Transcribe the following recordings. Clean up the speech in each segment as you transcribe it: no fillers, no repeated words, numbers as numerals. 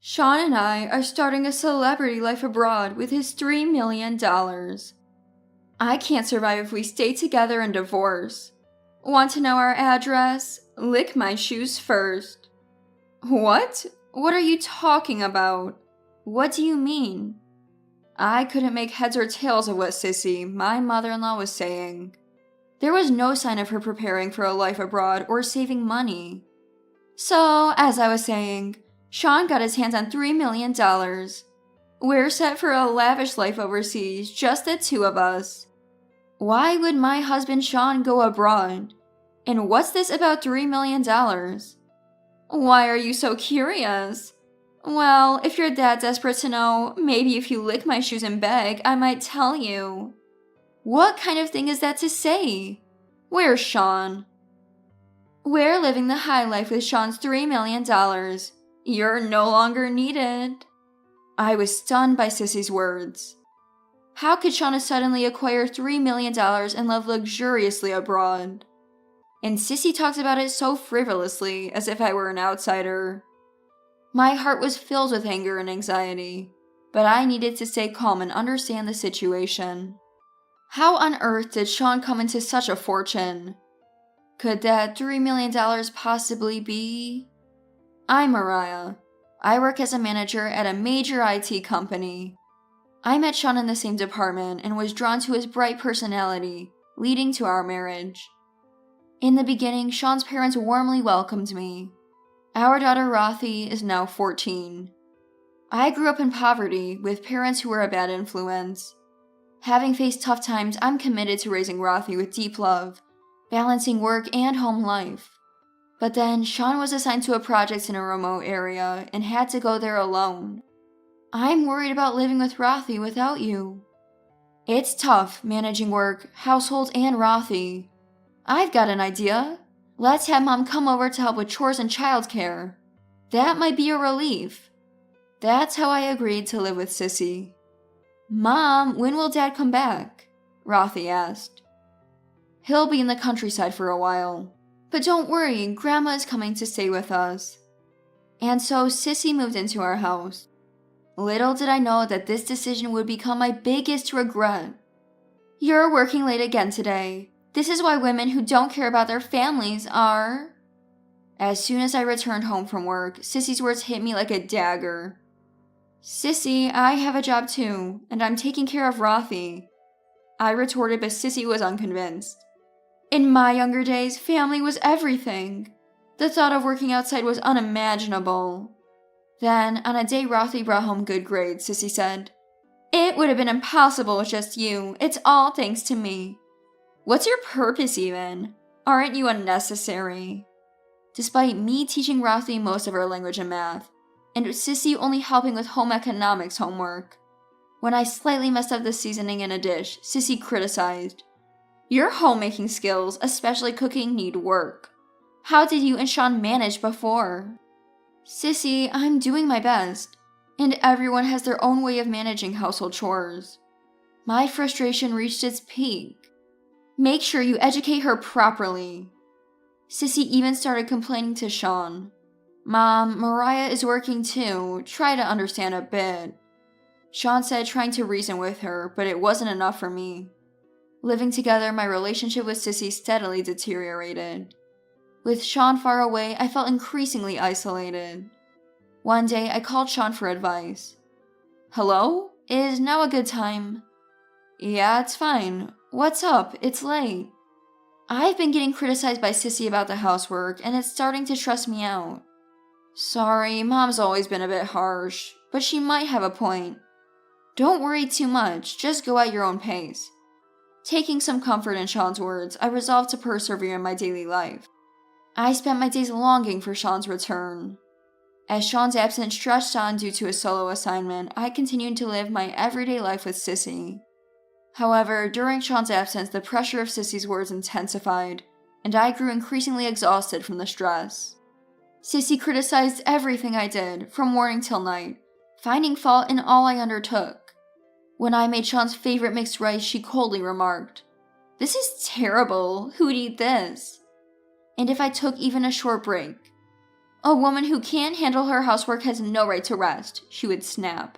Sean and I are starting a celebrity life abroad with his $3 million. I can't survive if we stay together and divorce. Want to know our address? Lick my shoes first. What? What are you talking about? What do you mean? I couldn't make heads or tails of what Sissy, my mother-in-law, was saying. There was no sign of her preparing for a life abroad or saving money. So, as I was saying, Sean got his hands on $3 million. We're set for a lavish life overseas, just the two of us. Why would my husband Sean go abroad? And what's this about $3 million? Why are you so curious? Well, if you're that desperate to know, maybe if you lick my shoes and beg, I might tell you. What kind of thing is that to say? Where's Sean? We're living the high life with Sean's $3 million. You're no longer needed. I was stunned by Sissy's words. How could Shauna suddenly acquire $3 million and live luxuriously abroad? And Sissy talks about it so frivolously, as if I were an outsider. My heart was filled with anger and anxiety, but I needed to stay calm and understand the situation. How on earth did Sean come into such a fortune? Could that $3 million possibly be? I'm Mariah. I work as a manager at a major IT company. I met Sean in the same department and was drawn to his bright personality, leading to our marriage. In the beginning, Sean's parents warmly welcomed me. Our daughter Rothy is now 14. I grew up in poverty with parents who were a bad influence. Having faced tough times, I'm committed to raising Rothy with deep love, balancing work and home life. But then, Sean was assigned to a project in a remote area and had to go there alone. I'm worried about living with Rothy without you. It's tough managing work, household, and Rothy. I've got an idea. Let's have Mom come over to help with chores and childcare. That might be a relief. That's how I agreed to live with Sissy. Mom, when will Dad come back? Rothy asked. He'll be in the countryside for a while. But don't worry, Grandma is coming to stay with us. And so Sissy moved into our house. Little did I know that this decision would become my biggest regret. You're working late again today. This is why women who don't care about their families are... As soon as I returned home from work, Sissy's words hit me like a dagger. Sissy, I have a job too, and I'm taking care of Rothy. I retorted, but Sissy was unconvinced. In my younger days, family was everything. The thought of working outside was unimaginable. Then, on a day Rothy brought home good grades, Sissy said, It would have been impossible with just you. It's all thanks to me. What's your purpose even? Aren't you unnecessary? Despite me teaching Rothy most of her language and math, and Sissy only helping with home economics homework, when I slightly messed up the seasoning in a dish, Sissy criticized, Your homemaking skills, especially cooking, need work. How did you and Sean manage before? Sissy, I'm doing my best, and everyone has their own way of managing household chores. My frustration reached its peak. Make sure you educate her properly. Sissy even started complaining to Sean. Mom, Mariah is working too. Try to understand a bit. Sean said, trying to reason with her, but it wasn't enough for me. Living together, my relationship with Sissy steadily deteriorated. With Sean far away, I felt increasingly isolated. One day, I called Sean for advice. Hello? Is now a good time? Yeah, it's fine. What's up? It's late. I've been getting criticized by Sissy about the housework, and it's starting to stress me out. Sorry, Mom's always been a bit harsh, but she might have a point. Don't worry too much, just go at your own pace. Taking some comfort in Sean's words, I resolved to persevere in my daily life. I spent my days longing for Sean's return. As Sean's absence stretched on due to a solo assignment, I continued to live my everyday life with Sissy. However, during Sean's absence, the pressure of Sissy's words intensified, and I grew increasingly exhausted from the stress. Sissy criticized everything I did, from morning till night, finding fault in all I undertook. When I made Sean's favorite mixed rice, she coldly remarked, This is terrible. Who'd eat this? And if I took even a short break, A woman who can't handle her housework has no right to rest, she would snap.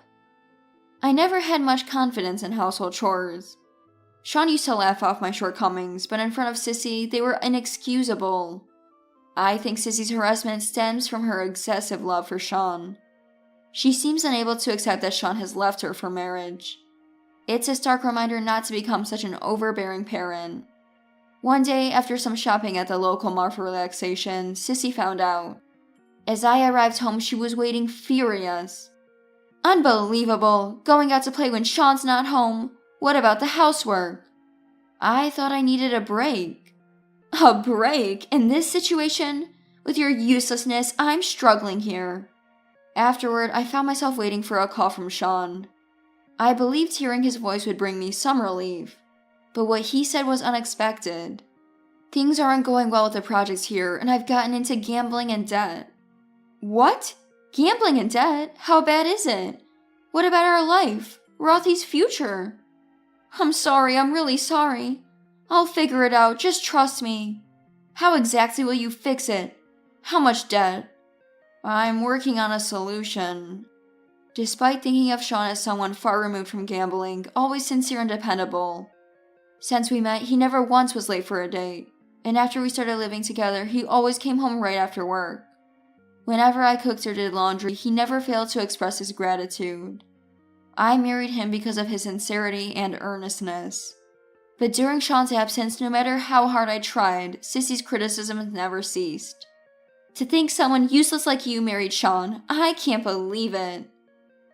I never had much confidence in household chores. Sean used to laugh off my shortcomings, but in front of Sissy, they were inexcusable. I think Sissy's harassment stems from her excessive love for Sean. She seems unable to accept that Sean has left her for marriage. It's a stark reminder not to become such an overbearing parent. One day, after some shopping at the local mall for relaxation, Sissy found out. As I arrived home, she was waiting furious. Unbelievable! Going out to play when Sean's not home. What about the housework? I thought I needed a break. A break? In this situation? With your uselessness, I'm struggling here. Afterward, I found myself waiting for a call from Sean. I believed hearing his voice would bring me some relief, but what he said was unexpected. Things aren't going well with the projects here, and I've gotten into gambling and debt. What? Gambling and debt? How bad is it? What about our life? Rothy's future? I'm sorry, I'm really sorry. I'll figure it out, just trust me. How exactly will you fix it? How much debt? I'm working on a solution. Despite thinking of Sean as someone far removed from gambling, always sincere and dependable. Since we met, he never once was late for a date, and after we started living together, he always came home right after work. Whenever I cooked or did laundry, he never failed to express his gratitude. I married him because of his sincerity and earnestness. But during Sean's absence, no matter how hard I tried, Sissy's criticisms never ceased. To think someone useless like you married Sean, I can't believe it.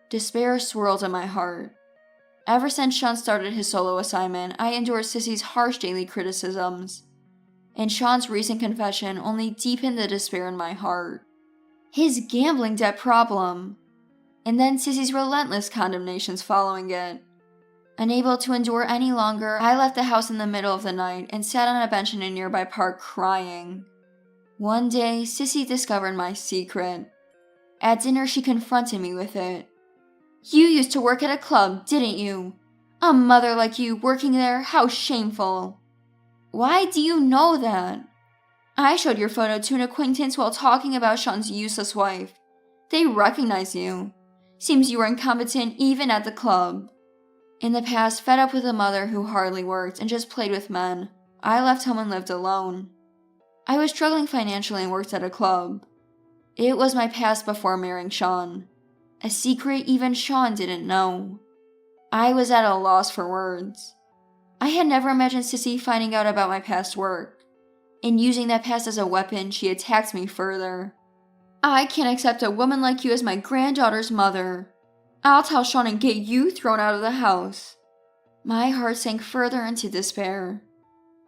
Despair swirled in my heart. Ever since Sean started his solo assignment, I endured Sissy's harsh daily criticisms. And Sean's recent confession only deepened the despair in my heart. His gambling debt problem. And then Sissy's relentless condemnations following it. Unable to endure any longer, I left the house in the middle of the night and sat on a bench in a nearby park crying. One day, Sissy discovered my secret. At dinner, she confronted me with it. You used to work at a club, didn't you? A mother like you working there, how shameful. Why do you know that? I showed your photo to an acquaintance while talking about Sean's useless wife. They recognize you. Seems you were incompetent even at the club. In the past, fed up with a mother who hardly worked and just played with men, I left home and lived alone. I was struggling financially and worked at a club. It was my past before marrying Sean. A secret even Sean didn't know. I was at a loss for words. I had never imagined Sissy finding out about my past work. And using that past as a weapon, she attacked me further. I can't accept a woman like you as my granddaughter's mother. I'll tell Sean and get you thrown out of the house. My heart sank further into despair.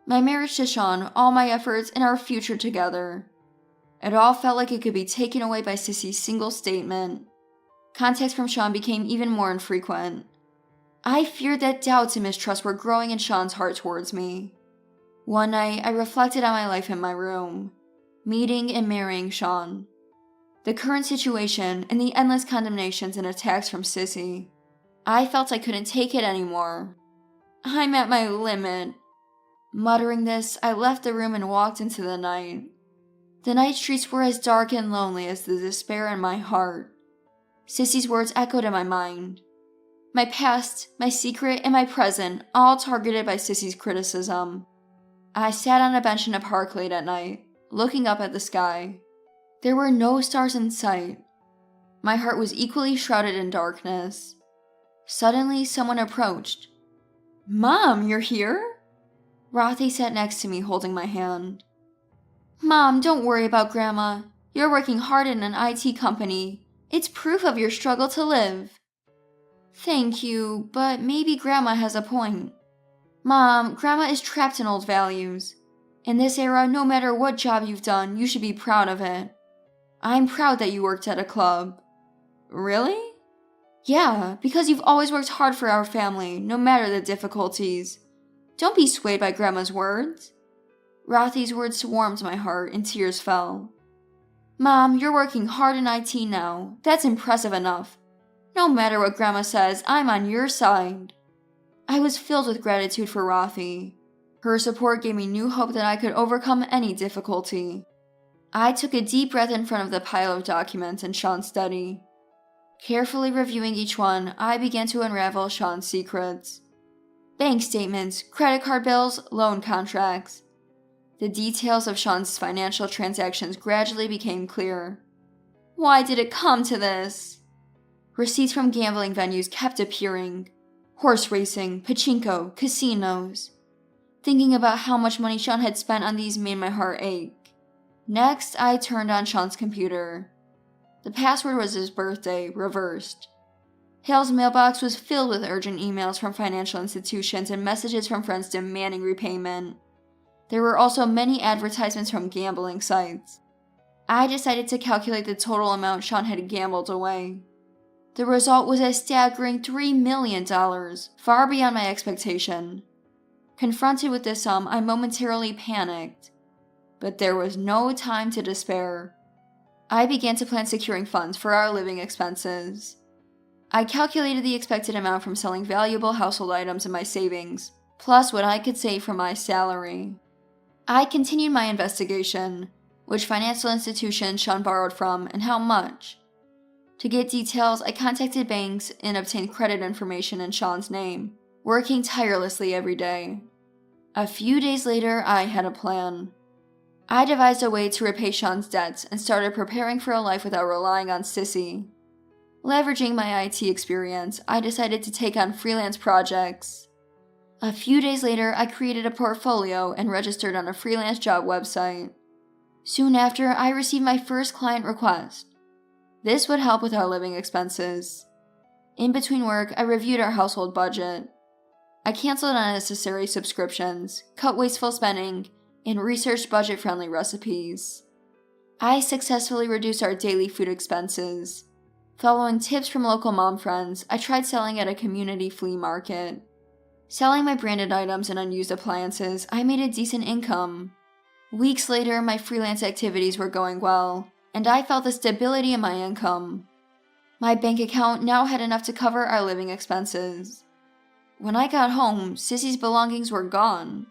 My marriage to Sean, all my efforts, and our future together. It all felt like it could be taken away by Sissy's single statement. Contact from Sean became even more infrequent. I feared that doubts and mistrust were growing in Sean's heart towards me. One night, I reflected on my life in my room, meeting and marrying Sean. The current situation and the endless condemnations and attacks from Sissy. I felt I couldn't take it anymore. I'm at my limit. Muttering this, I left the room and walked into the night. The night streets were as dark and lonely as the despair in my heart. Sissy's words echoed in my mind. My past, my secret, and my present, all targeted by Sissy's criticism. I sat on a bench in a park late at night, looking up at the sky. There were no stars in sight. My heart was equally shrouded in darkness. Suddenly, someone approached. Mom, you're here? Rothy sat next to me, holding my hand. Mom, don't worry about Grandma. You're working hard in an IT company. It's proof of your struggle to live. Thank you, but maybe Grandma has a point. Mom, Grandma is trapped in old values. In this era, no matter what job you've done, you should be proud of it. I'm proud that you worked at a club. Really? Yeah, because you've always worked hard for our family, no matter the difficulties. Don't be swayed by Grandma's words. Rothy's words warmed my heart and tears fell. Mom, you're working hard in IT now. That's impressive enough. No matter what Grandma says, I'm on your side. I was filled with gratitude for Rothy. Her support gave me new hope that I could overcome any difficulty. I took a deep breath in front of the pile of documents in Sean's study. Carefully reviewing each one, I began to unravel Sean's secrets. Bank statements, credit card bills, loan contracts. The details of Sean's financial transactions gradually became clear. Why did it come to this? Receipts from gambling venues kept appearing. Horse racing, pachinko, casinos. Thinking about how much money Sean had spent on these made my heart ache. Next, I turned on Sean's computer. The password was his birthday, reversed. Hale's mailbox was filled with urgent emails from financial institutions and messages from friends demanding repayment. There were also many advertisements from gambling sites. I decided to calculate the total amount Sean had gambled away. The result was a staggering $3 million, far beyond my expectation. Confronted with this sum, I momentarily panicked. But there was no time to despair. I began to plan securing funds for our living expenses. I calculated the expected amount from selling valuable household items in my savings, plus what I could save from my salary. I continued my investigation, which financial institution Sean borrowed from and how much. To get details, I contacted banks and obtained credit information in Sean's name, working tirelessly every day. A few days later, I had a plan. I devised a way to repay Sean's debts and started preparing for a life without relying on Sissy. Leveraging my IT experience, I decided to take on freelance projects. A few days later, I created a portfolio and registered on a freelance job website. Soon after, I received my first client request. This would help with our living expenses. In between work, I reviewed our household budget. I canceled unnecessary subscriptions, cut wasteful spending, and researched budget-friendly recipes. I successfully reduced our daily food expenses. Following tips from local mom friends, I tried selling at a community flea market. Selling my branded items and unused appliances, I made a decent income. Weeks later, my freelance activities were going well, and I felt the stability in my income. My bank account now had enough to cover our living expenses. When I got home, Sissy's belongings were gone.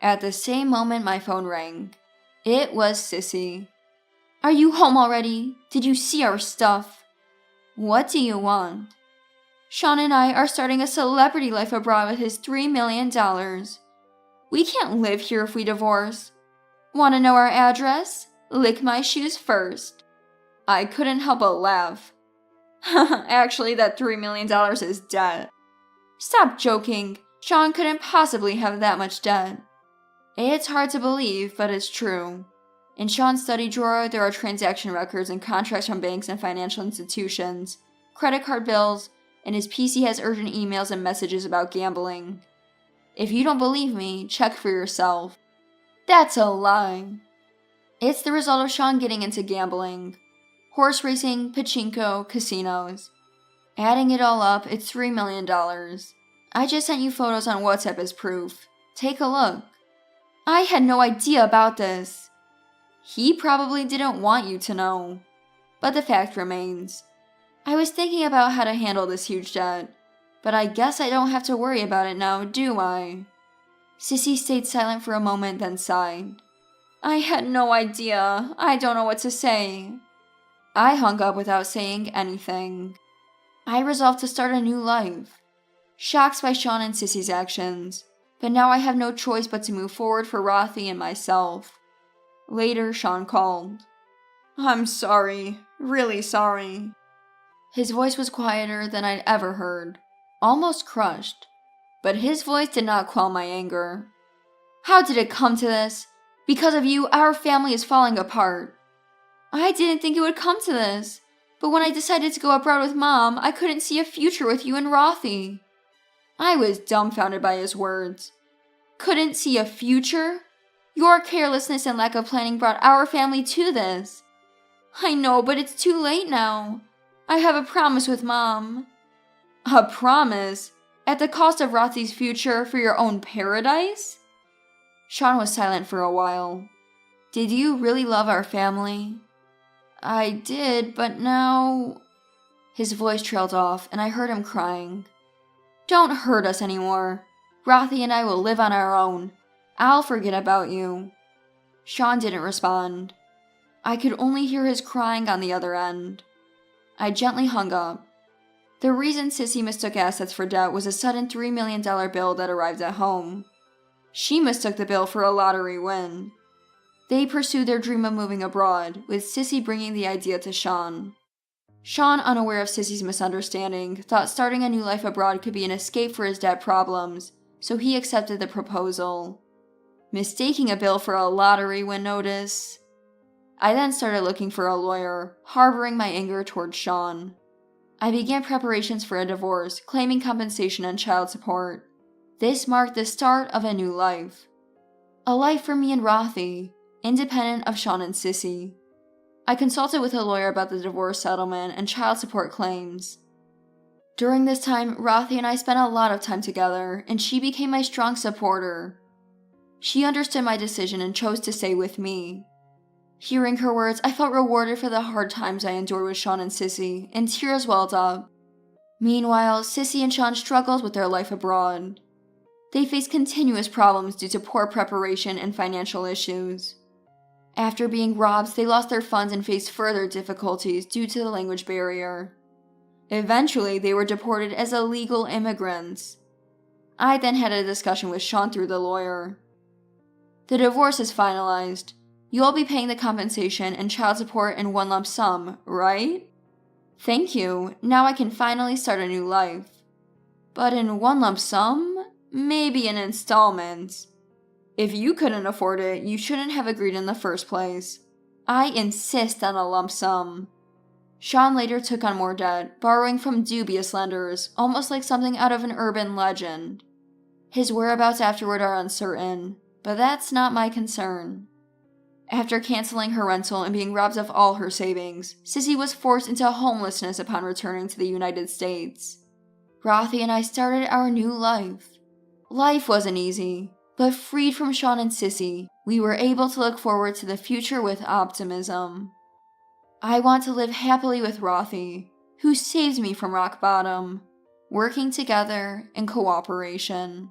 At the same moment, my phone rang. It was Sissy. "Are you home already? Did you see our stuff?" "What do you want?" "Sean and I are starting a celebrity life abroad with his $3 million. We can't live here if we divorce. Want to know our address? Lick my shoes first." I couldn't help but laugh. Actually, that $3 million is debt. Stop joking. Sean couldn't possibly have that much debt. It's hard to believe, but it's true. In Sean's study drawer, there are transaction records and contracts from banks and financial institutions, credit card bills, and his PC has urgent emails and messages about gambling. If you don't believe me, check for yourself. That's a lie. It's the result of Sean getting into gambling. Horse racing, pachinko, casinos. Adding it all up, it's $3 million. I just sent you photos on WhatsApp as proof. Take a look. I had no idea about this. He probably didn't want you to know. But the fact remains. I was thinking about how to handle this huge debt, but I guess I don't have to worry about it now, do I? Sissy stayed silent for a moment, then sighed. I had no idea. I don't know what to say. I hung up without saying anything. I resolved to start a new life. Shocked by Sean and Sissy's actions, but now I have no choice but to move forward for Rothy and myself. Later, Sean called. I'm sorry. Really sorry. His voice was quieter than I'd ever heard, almost crushed. But his voice did not quell my anger. How did it come to this? Because of you, our family is falling apart. I didn't think it would come to this, but when I decided to go abroad with Mom, I couldn't see a future with you and Rothy. I was dumbfounded by his words. Couldn't see a future? Your carelessness and lack of planning brought our family to this. I know, but it's too late now. I have a promise with Mom. A promise? At the cost of Rothy's future for your own paradise? Sean was silent for a while. Did you really love our family? I did, but now... His voice trailed off, and I heard him crying. Don't hurt us anymore. Rothy and I will live on our own. I'll forget about you. Sean didn't respond. I could only hear his crying on the other end. I gently hung up. The reason Sissy mistook assets for debt was a sudden $3 million bill that arrived at home. She mistook the bill for a lottery win. They pursued their dream of moving abroad, with Sissy bringing the idea to Sean. Sean, unaware of Sissy's misunderstanding, thought starting a new life abroad could be an escape for his debt problems, so he accepted the proposal. Mistaking a bill for a lottery win notice. I then started looking for a lawyer, harboring my anger towards Sean. I began preparations for a divorce, claiming compensation and child support. This marked the start of a new life. A life for me and Rothy, independent of Sean and Sissy. I consulted with a lawyer about the divorce settlement and child support claims. During this time, Rothy and I spent a lot of time together, and she became my strong supporter. She understood my decision and chose to stay with me. Hearing her words, I felt rewarded for the hard times I endured with Sean and Sissy, and tears welled up. Meanwhile, Sissy and Sean struggled with their life abroad. They faced continuous problems due to poor preparation and financial issues. After being robbed, they lost their funds and faced further difficulties due to the language barrier. Eventually, they were deported as illegal immigrants. I then had a discussion with Sean through the lawyer. The divorce is finalized. You'll be paying the compensation and child support in one lump sum, right? Thank you. Now I can finally start a new life. But in one lump sum? Maybe in installments. If you couldn't afford it, you shouldn't have agreed in the first place. I insist on a lump sum. Sean later took on more debt, borrowing from dubious lenders, almost like something out of an urban legend. His whereabouts afterward are uncertain, but that's not my concern. After canceling her rental and being robbed of all her savings, Sissy was forced into homelessness upon returning to the United States. Rothy and I started our new life. Life wasn't easy, but freed from Sean and Sissy, we were able to look forward to the future with optimism. I want to live happily with Rothy, who saved me from rock bottom, working together in cooperation.